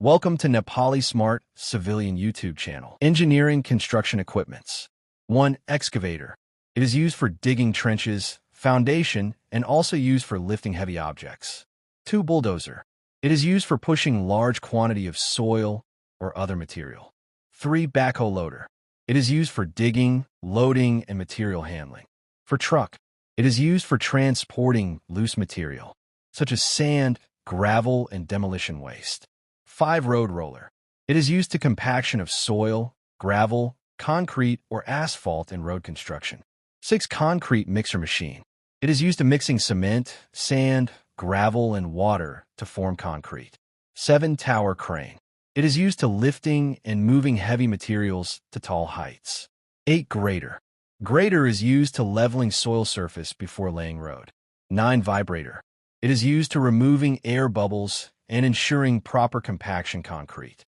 Welcome to Nepali Smart Civilian YouTube channel. Engineering construction equipments. 1. Excavator. It is used for digging trenches, foundation, and also used for lifting heavy objects. 2. Bulldozer. It is used for pushing large quantity of soil or other material. 3. Backhoe loader. It is used for digging, loading, and material handling. For truck. It is used for transporting loose material, such as sand, gravel, and demolition waste. 5. Road roller. It is used to compaction of soil, gravel, concrete, or asphalt in road construction. 6. Concrete mixer machine. It is used to mixing cement, sand, gravel, and water to form concrete. 7. Tower crane. It is used to lifting and moving heavy materials to tall heights. 8. Grader. Grader is used to leveling soil surface before laying road. 9. Vibrator. It is used to removing air bubbles and ensuring proper compaction concrete.